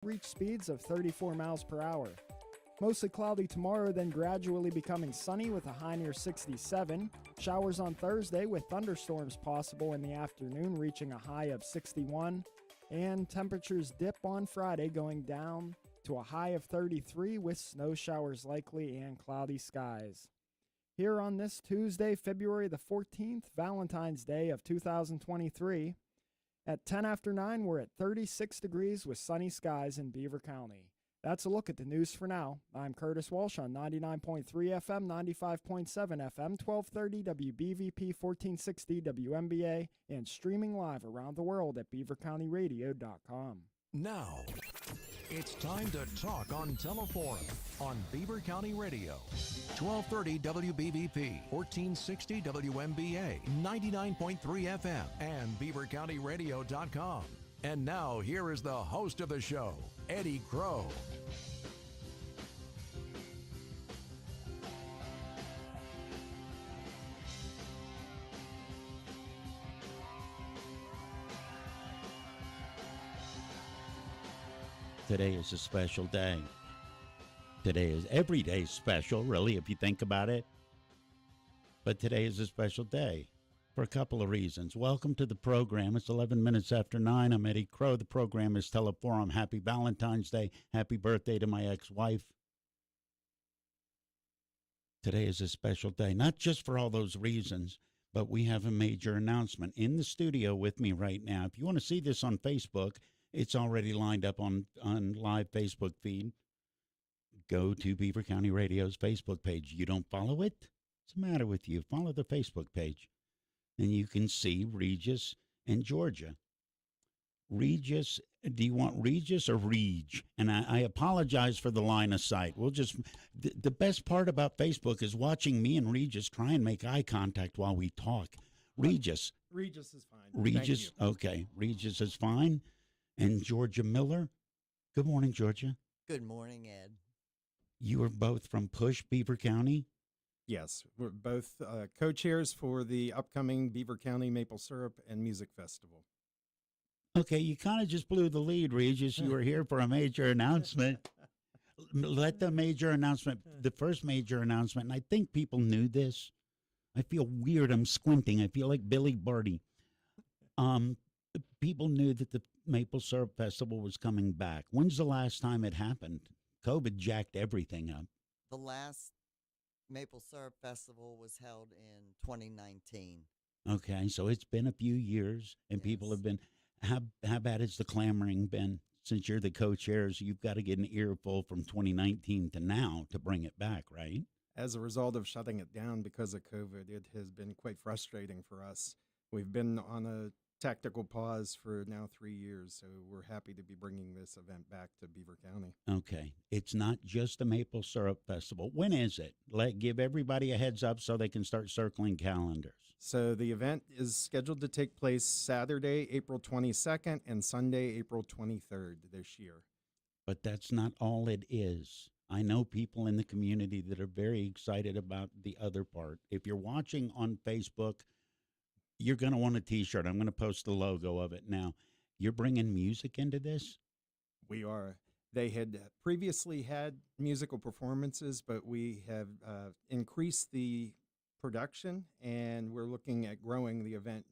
reach speeds of 34 miles per hour. Mostly cloudy tomorrow, then gradually becoming sunny with a high near 67. Showers on Thursday with thunderstorms possible in the afternoon, reaching a high of 61. And temperatures dip on Friday, going down to a high of 33 with snow showers likely and cloudy skies. Here on this Tuesday, February the 14th, Valentine's Day of 2023, at 10 after 9, we're at 36 degrees with sunny skies in Beaver County. That's a look at the news for now. I'm Curtis Walsh on 99.3 FM, 95.7 FM, 1230 WBVP, 1460 WMBA, and streaming live around the world at beavercountyradio.com. Now, it's time to talk on Teleforum on Beaver County Radio. 1230 WBVP, 1460 WMBA, 99.3 FM, and beavercountyradio.com. And now, here is the host of the show, Eddy Crow. Today is a special day. Today is every day special, really, if you think about it. But today is a special day for a couple of reasons. Welcome to the program. It's 11 minutes after 9. I'm Eddy Crow. The program is Teleforum. Happy Valentine's Day. Happy birthday to my ex-wife. Today is a special day, not just for all those reasons, but we have a major announcement in the studio with me right now. If you want to see this on Facebook, it's already lined up on live Facebook feed. Go to Beaver County Radio's Facebook page. You don't follow it? What's the matter with you? Follow the Facebook page. And you can see Regis and Georgia. Regis, do you want Regis or Reg? And I apologize for the line of sight. We'll just, the best part about Facebook is watching me and Regis try and make eye contact while we talk. Regis. Regis is fine. Regis, okay. Regis is fine. And Georgia Miller. Good morning, Georgia. Good morning, Ed. You are both from Push, Beaver County? Yes, we're both co-chairs for the upcoming Beaver County Maple Syrup and Music Festival. Okay, you kind of just blew the lead, Regis. You were here for a major announcement. Let the major announcement, the first major announcement, and I think people knew this. I feel weird. I'm squinting. I feel like Billy Barty. People knew that the Maple Syrup Festival was coming back. When's the last time it happened? COVID jacked everything up. The last Maple Syrup Festival was held in 2019. Okay, so it's been a few years, and people have been, how bad has the clamoring been? Since you're the co-chairs, you've got to get an earful from 2019 to now to bring it back, right? As a result of shutting it down because of COVID, it has been quite frustrating for us. We've been on a tactical pause for now 3 years, so we're happy to be bringing this event back to Beaver County. Okay, it's not just the Maple Syrup Festival. When is it? Give everybody a heads up so they can start circling calendars. So the event is scheduled to take place Saturday, April 22nd, and Sunday, April 23rd this year. But that's not all it is. I know people in the community that are very excited about the other part. If you're watching on Facebook, you're going to want a T-shirt. I'm going to post the logo of it now. You're bringing music into this? We are. They had previously had musical performances, but we have increased the production, and we're looking at growing the event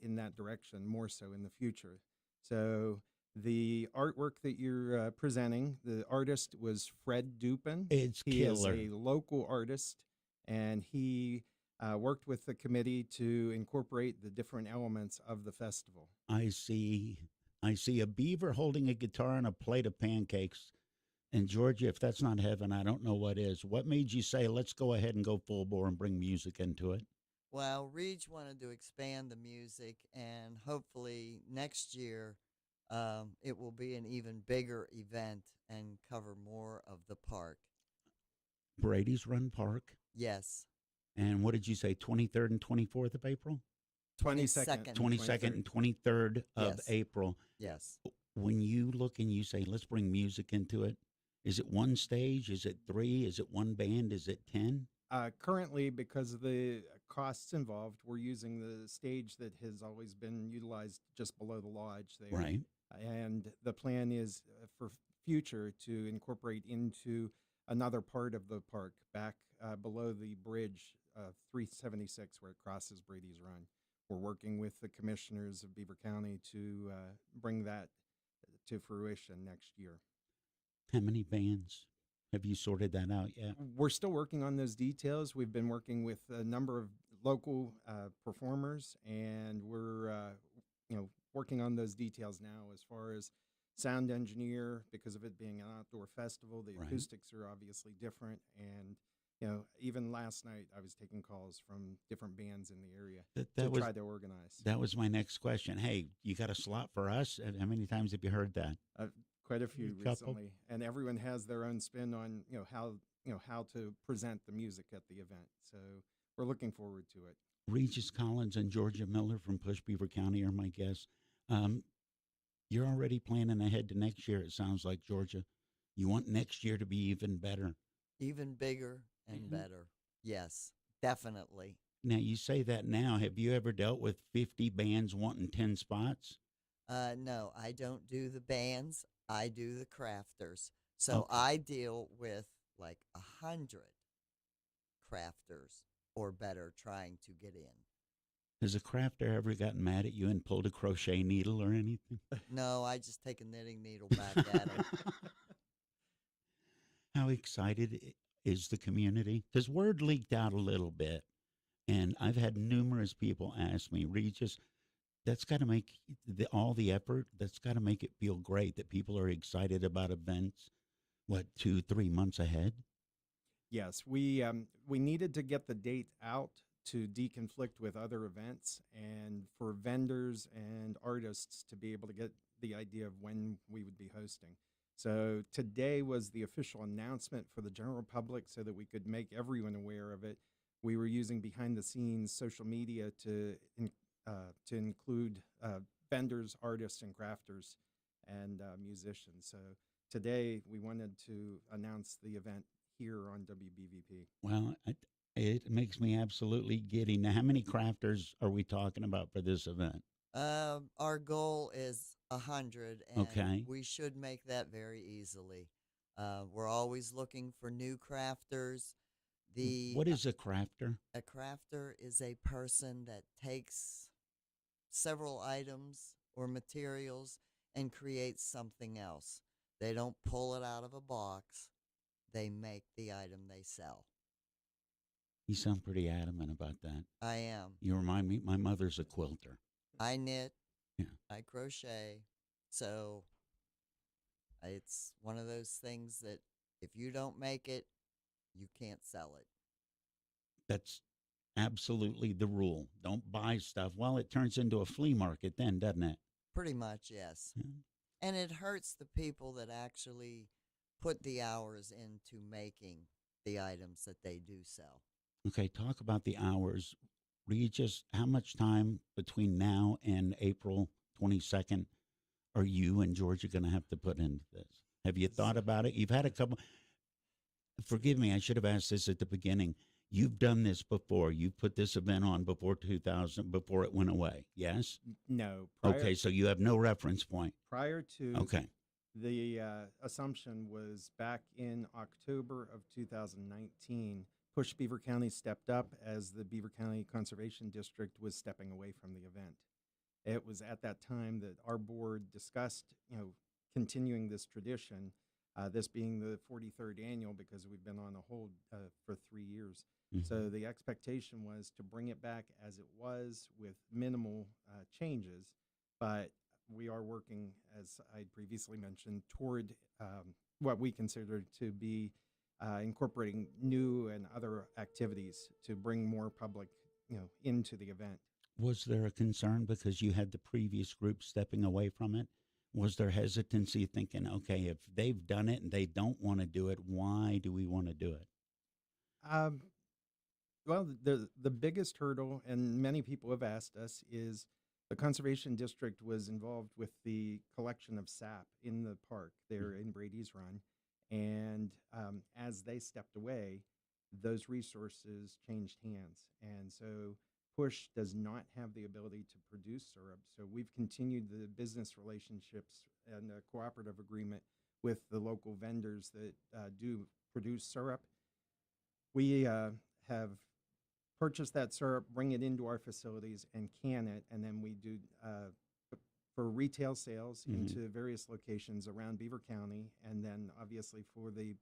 in that direction more so in the future. So the artwork that you're presenting, the artist was Fred Dupin. It's killer. He is a local artist, and he worked with the committee to incorporate the different elements of the festival. I see a beaver holding a guitar and a plate of pancakes. And Georgia, if that's not heaven, I don't know what is. What made you say, let's go ahead and go full bore and bring music into it? Well, Reg wanted to expand the music, and hopefully next year it will be an even bigger event and cover more of the park. Brady's Run Park? Yes. And what did you say, 23rd and 24th of April? 22nd. 22nd and 23rd of Yes. April. Yes. When you look and you say, let's bring music into it, is it one stage? Is it three? Is it one band? Is it 10? Currently, because of the costs involved, we're using the stage that has always been utilized just below the lodge there. Right. And the plan is for future to incorporate into another part of the park back below the bridge 376 where it crosses Brady's Run. We're working with the commissioners of Beaver County to bring that to fruition next year. How many bands? Have you sorted that out yet? We're still working on those details. We've been working with a number of local performers, and we're working on those details now as far as sound engineer, because of it being an outdoor festival. The Right. acoustics are obviously different, and even last night I was taking calls from different bands in the area to try to organize. That was my next question. Hey, you got a slot for us? And how many times have you heard that? Quite a few Couple. recently, and everyone has their own spin on how to present the music at the event. So we're looking forward to it. Regis Collins and Georgia Miller from Push Beaver County are my guests. You're already planning ahead to next year, it sounds like, Georgia. You want next year to be even better. Even bigger and Mhm. better. Yes, definitely. Now, you say that now. Have you ever dealt with 50 bands wanting 10 spots? No, I don't do the bands. I do the crafters. So Okay. I deal with like 100 crafters or better trying to get in. Has a crafter ever gotten mad at you and pulled a crochet needle or anything? No, I just take a knitting needle back at them. How excited is the community? Because word leaked out a little bit, and I've had numerous people ask me, Regis, that's got to make all the effort. That's got to make it feel great that people are excited about events. What, 2-3 months ahead? Yes, we needed to get the date out to deconflict with other events, and for vendors and artists to be able to get the idea of when we would be hosting. So today was the official announcement for the general public so that we could make everyone aware of it. We were using behind the scenes social media to include vendors, artists, and crafters and musicians. So today we wanted to announce the event here on WBVP. Well, it makes me absolutely giddy. Now, how many crafters are we talking about for this event? Our goal is 100, and Okay. we should make that very easily. We're always looking for new crafters. What is a crafter? A crafter is a person that takes several items or materials and creates something else. They don't pull it out of a box. They make the item they sell. You sound pretty adamant about that. I am. You remind me, my mother's a quilter. I knit. Yeah. I crochet. So it's one of those things that if you don't make it, you can't sell it. That's absolutely the rule. Don't buy stuff. Well, it turns into a flea market then, doesn't it? Pretty much, yes. Yeah. And it hurts the people that actually put the hours into making the items that they do sell. Okay, talk about the hours. Regis, how much time between now and April 22nd are you and Georgia going to have to put into this? Have you thought about it? You've had a couple. Forgive me, I should have asked this at the beginning. You've done this before. You put this event on before 2000, before it went away. Yes? No. Okay, so you have no reference point. Prior to Okay. the assumption was back in October of 2019, Push Beaver County stepped up as the Beaver County Conservation District was stepping away from the event. It was at that time that our board discussed, continuing this tradition, this being the 43rd annual because we've been on a hold for 3 years. Mhm. So the expectation was to bring it back as it was with minimal changes, but we are working, as I previously mentioned, toward what we consider to be incorporating new and other activities to bring more public, into the event. Was there a concern because you had the previous group stepping away from it? Was there hesitancy thinking, okay, if they've done it and they don't want to do it, why do we want to do it? Well, the biggest hurdle, and many people have asked us, is the Conservation District was involved with the collection of sap in the park there in Brady's Run. And as they stepped away, those resources changed hands. And so Push does not have the ability to produce syrup. So we've continued the business relationships and a cooperative agreement with the local vendors that do produce syrup. We have purchased that syrup, bring it into our facilities, and can it, and then we do for retail sales into various locations around Beaver County, and then obviously for the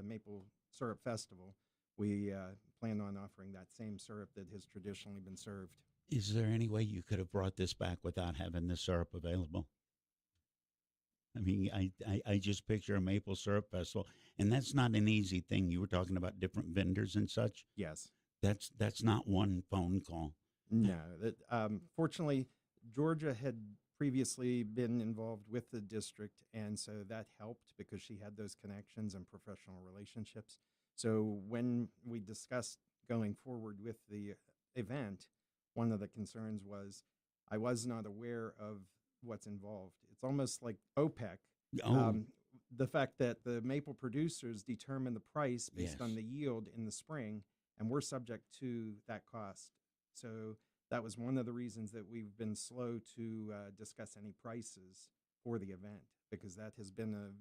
Maple Syrup Festival, we plan on offering that same syrup that has traditionally been served. Is there any way you could have brought this back without having the syrup available? I mean, I just picture a maple syrup festival, and that's not an easy thing. You were talking about different vendors and such. Yes. That's not one phone call. No. Fortunately, Georgia had previously been involved with the district, and so that helped because she had those connections and professional relationships. So when we discussed going forward with the event, one of the concerns was I was not aware of what's involved. It's almost like OPEC. The fact that the maple producers determine the price based on the yield in the spring, and we're subject to that cost. So that was one of the reasons that we've been slow to discuss any prices for the event, because that has been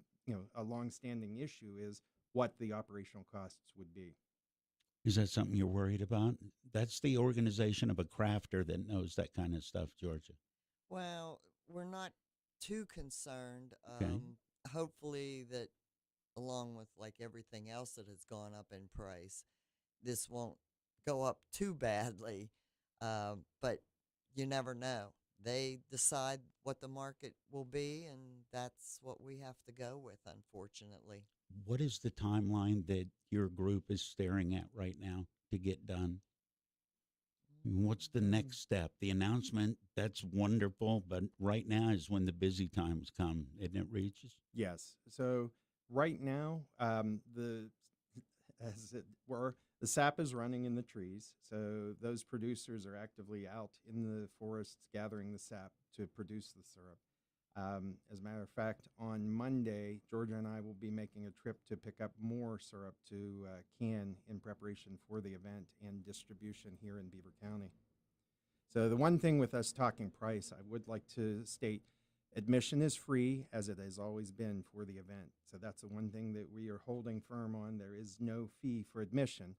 a longstanding issue, is what the operational costs would be. Is that something you're worried about? That's the organization of a crafter that knows that kind of stuff, Georgia. Well, we're not too concerned. Okay. Hopefully that, along with like everything else that has gone up in price, this won't go up too badly. But you never know. They decide what the market will be, and that's what we have to go with, unfortunately. What is the timeline that your group is staring at right now to get done? What's the next step? The announcement, that's wonderful, but right now is when the busy times come, isn't it, Regis? Yes. So right now, as it were, the sap is running in the trees. So those producers are actively out in the forests gathering the sap to produce the syrup. As a matter of fact, on Monday, Georgia and I will be making a trip to pick up more syrup to can in preparation for the event and distribution here in Beaver County. So the one thing with us talking price, I would like to state admission is free, as it has always been for the event. So that's the one thing that we are holding firm on. There is no fee for admission.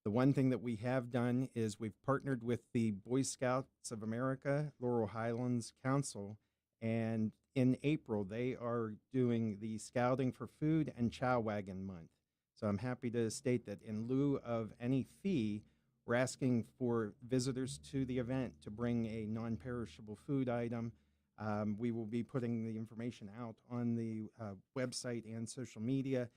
The one thing that we have done is we've partnered with the Boy Scouts of America, Laurel Highlands Council, and in April, they are doing the Scouting for Food and Chow Wagon Month. So I'm happy to state that in lieu of any fee, we're asking for visitors to the event to bring a non-perishable food item. We will be putting the information out on the website and social media.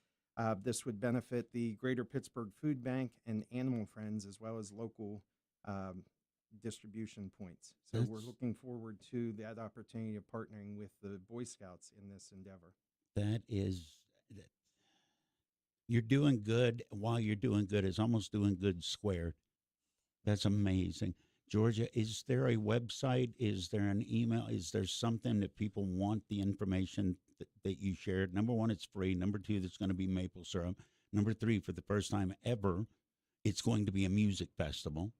This would benefit the Greater Pittsburgh Food Bank and Animal Friends, as well as local distribution points. So we're looking forward to that opportunity of partnering with the Boy Scouts in this endeavor. You're doing good while you're doing good is almost doing good squared. That's amazing. Georgia, is there a website? Is there an email? Is there something that people want the information that you shared? Number one, it's free. Number two, there's going to be maple syrup. Number three, for the first time ever, it's going to be a music festival.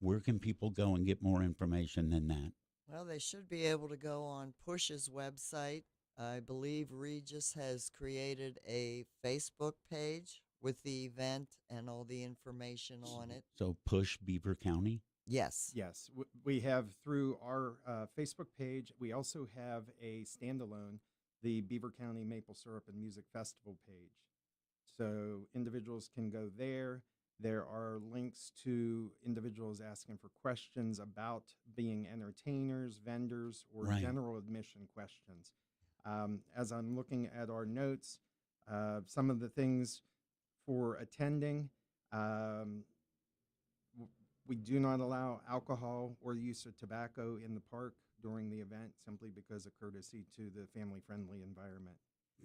Where can people go and get more information than that? Well, they should be able to go on Push's website. I believe Regis has created a Facebook page with the event and all the information on it. So Push Beaver County? Yes. Yes. We have through our Facebook page, we also have a standalone, the Beaver County Maple Syrup and Music Festival page. So individuals can go there. There are links to individuals asking for questions about being entertainers, vendors, or general admission questions. As I'm looking at our notes, some of the things for attending, we do not allow alcohol or use of tobacco in the park during the event, simply because of courtesy to the family-friendly environment.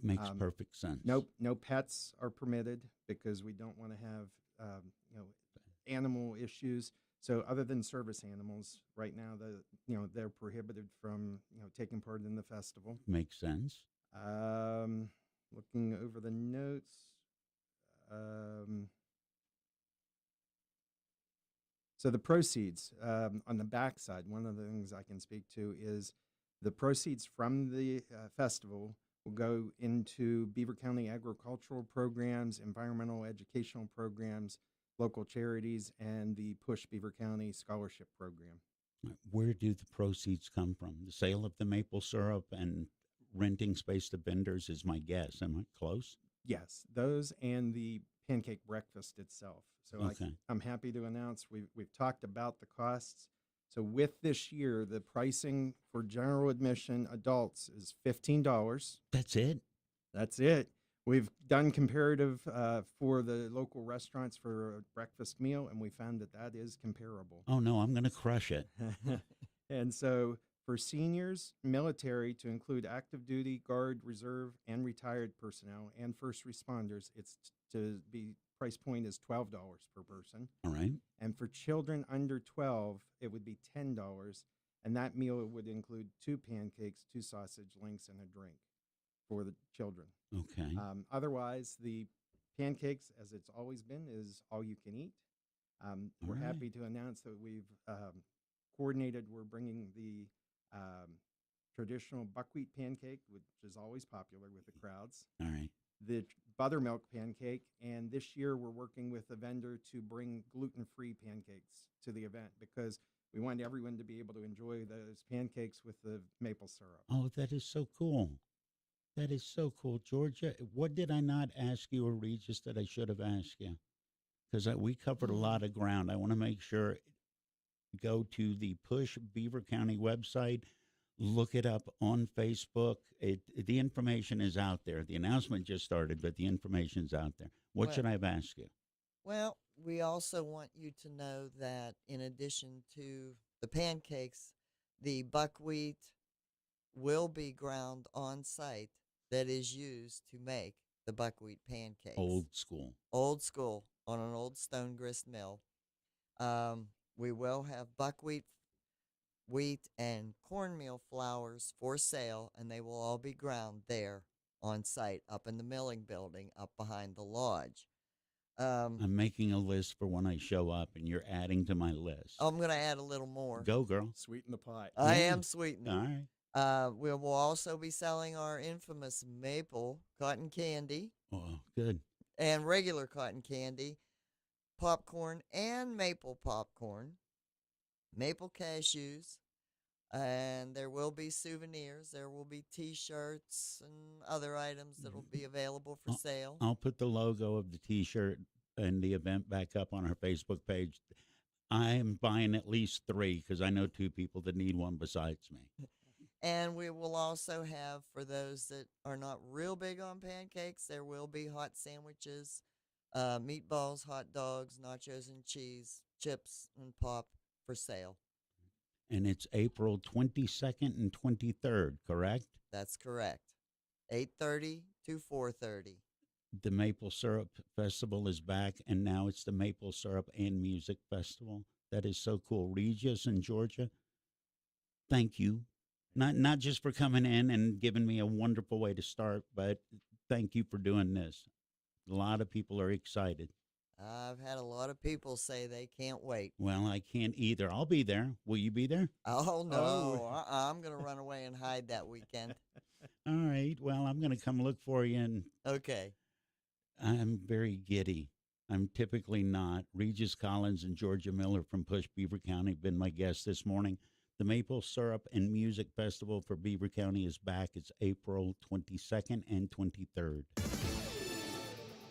Makes perfect sense. No pets are permitted because we don't want to have animal issues. So other than service animals, right now they're prohibited from taking part in the festival. Makes sense. Looking over the notes. So the proceeds on the backside, one of the things I can speak to is the proceeds from the festival will go into Beaver County agricultural programs, environmental educational programs, local charities, and the Push Beaver County Scholarship Program. Where do the proceeds come from? The sale of the maple syrup and renting space to vendors is my guess. Am I close? Yes, those and the pancake breakfast itself. So Okay. I'm happy to announce we've talked about the costs. So with this year, the pricing for general admission adults is $15. That's it? That's it. We've done comparative for the local restaurants for a breakfast meal, and we found that that is comparable. Oh, no, I'm going to crush it. And so for seniors, military, to include active duty, guard, reserve, and retired personnel, and first responders, it's to be price point is $12 per person. All right. And for children under 12, it would be $10. And that meal would include 2 pancakes, 2 sausage links, and a drink for the children. Okay. Otherwise, the pancakes, as it's always been, is all you can eat. We're right. happy to announce that we've coordinated. We're bringing the traditional buckwheat pancake, which is always popular with the crowds, All right. the buttermilk pancake, and this year we're working with a vendor to bring gluten-free pancakes to the event because we want everyone to be able to enjoy those pancakes with the maple syrup. Oh, that is so cool. That is so cool. Georgia, what did I not ask you or Regis that I should have asked you? Because we covered a lot of ground. I want to make sure, go to the Push Beaver County website, look it up on Facebook. The information is out there. The announcement just started, but the information's out there. What Well- should I have asked you? Well, we also want you to know that in addition to the pancakes, the buckwheat will be ground on site that is used to make the buckwheat pancakes. Old school. Old school on an old stone grist mill. We will have buckwheat, wheat, and cornmeal flours for sale, and they will all be ground there on site up in the milling building up behind the lodge. I'm making a list for when I show up, and you're adding to my list. I'm going to add a little more. Go, girl. Sweeten the pot. I Yeah. am sweetening. All right. We will also be selling our infamous maple cotton candy Oh, good. and regular cotton candy, popcorn and maple popcorn, maple cashews, and there will be souvenirs. There will be T-shirts and other items that will be available for sale. I'll put the logo of the T-shirt and the event back up on our Facebook page. I am buying at least 3 because I know 2 people that need one besides me. And we will also have, for those that are not real big on pancakes, there will be hot sandwiches, meatballs, hot dogs, nachos and cheese, chips, and pop for sale. And it's April 22nd and 23rd, correct? That's correct. 8:30 to 4:30. The Maple Syrup Festival is back, and now it's the Maple Syrup and Music Festival. That is so cool. Regis and Georgia, thank you. Not just for coming in and giving me a wonderful way to start, but thank you for doing this. A lot of people are excited. I've had a lot of people say they can't wait. Well, I can't either. I'll be there. Will you be there? Oh, no. Oh. I'm going to run away and hide that weekend. All right. Well, I'm going to come look for you, and Okay. I'm very giddy. I'm typically not. Regis Collins and Georgia Miller from Push Beaver County have been my guests this morning. The Maple Syrup and Music Festival for Beaver County is back. It's April 22nd and 23rd.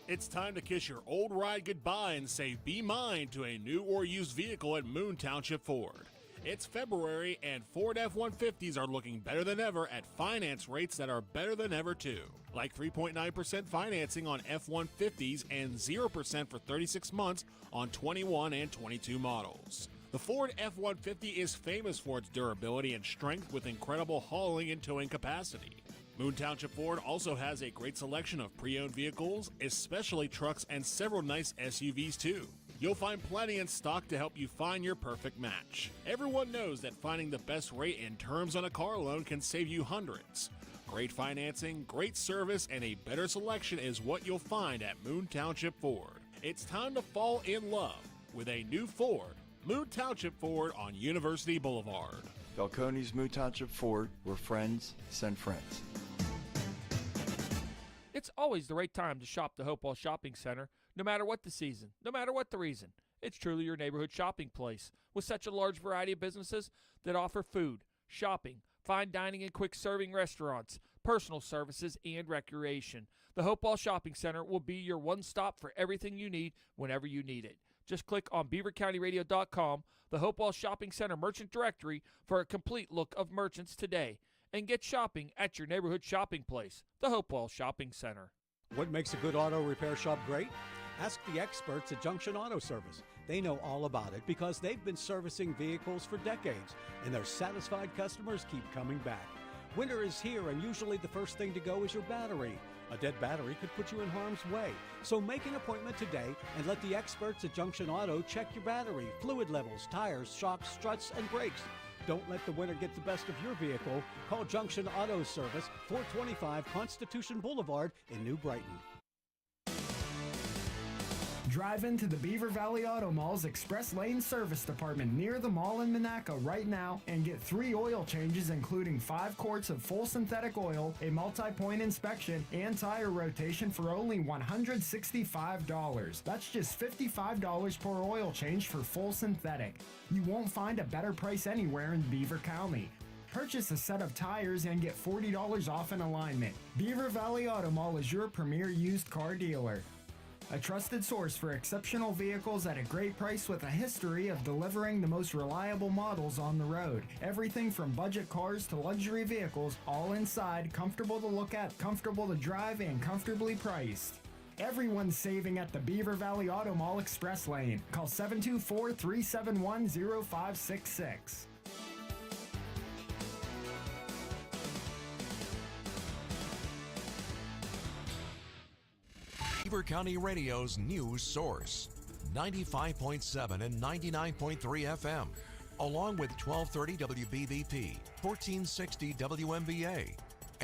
It's time to kiss your old ride goodbye and say be mine to a new or used vehicle at Moon Township Ford. It's February and Ford F-150s are looking better than ever at finance rates that are better than ever too. Like 3.9% financing on F-150s and 0% for 36 months on 21 and 22 models. The Ford F-150 is famous for its durability and strength with incredible hauling and towing capacity. Moon Township Ford also has a great selection of pre-owned vehicles, especially trucks and several nice SUVs too. You'll find plenty in stock to help you find your perfect match. Everyone knows that finding the best rate and terms on a car loan can save you hundreds. Great financing, great service, and a better selection is what you'll find at Moon Township Ford. It's time to fall in love with a new Ford Moon Township Ford on University Boulevard. Falcone's Moon Township Ford, where friends send friends. It's always the right time to shop the Hopewell Shopping Center, no matter what the season, no matter what the reason. It's truly your neighborhood shopping place with such a large variety of businesses that offer food, shopping, fine dining and quick serving restaurants, personal services, and recreation. The Hopewell Shopping Center will be your one stop for everything you need whenever you need it. Just click on beavercountyradio.com, the Hopewell Shopping Center merchant directory, for a complete look of merchants today. And get shopping at your neighborhood shopping place, the Hopewell Shopping Center. What makes a good auto repair shop great? Ask the experts at Junction Auto Service. They know all about it because they've been servicing vehicles for decades, and their satisfied customers keep coming back. Winter is here, and usually the first thing to go is your battery. A dead battery could put you in harm's way. So make an appointment today and let the experts at Junction Auto check your battery, fluid levels, tires, shocks, struts, and brakes. Don't let the winter get the best of your vehicle. Call Junction Auto Service, 425 Constitution Boulevard in New Brighton. Drive into the Beaver Valley Auto Mall's Express Lane Service Department near the mall in Monaco right now and get 3 oil changes, including 5 quarts of full synthetic oil, a multi-point inspection, and tire rotation for only $165. That's just $55 per oil change for full synthetic. You won't find a better price anywhere in Beaver County. Purchase a set of tires and get $40 off an alignment. Beaver Valley Auto Mall is your premier used car dealer. A trusted source for exceptional vehicles at a great price with a history of delivering the most reliable models on the road. Everything from budget cars to luxury vehicles, all inside, comfortable to look at, comfortable to drive, and comfortably priced. Everyone's saving at the Beaver Valley Auto Mall Express Lane. Call 724-371-0566. Beaver County Radio's news source, 95.7 and 99.3 FM, along with 1230 WBVP, 1460 WMBA,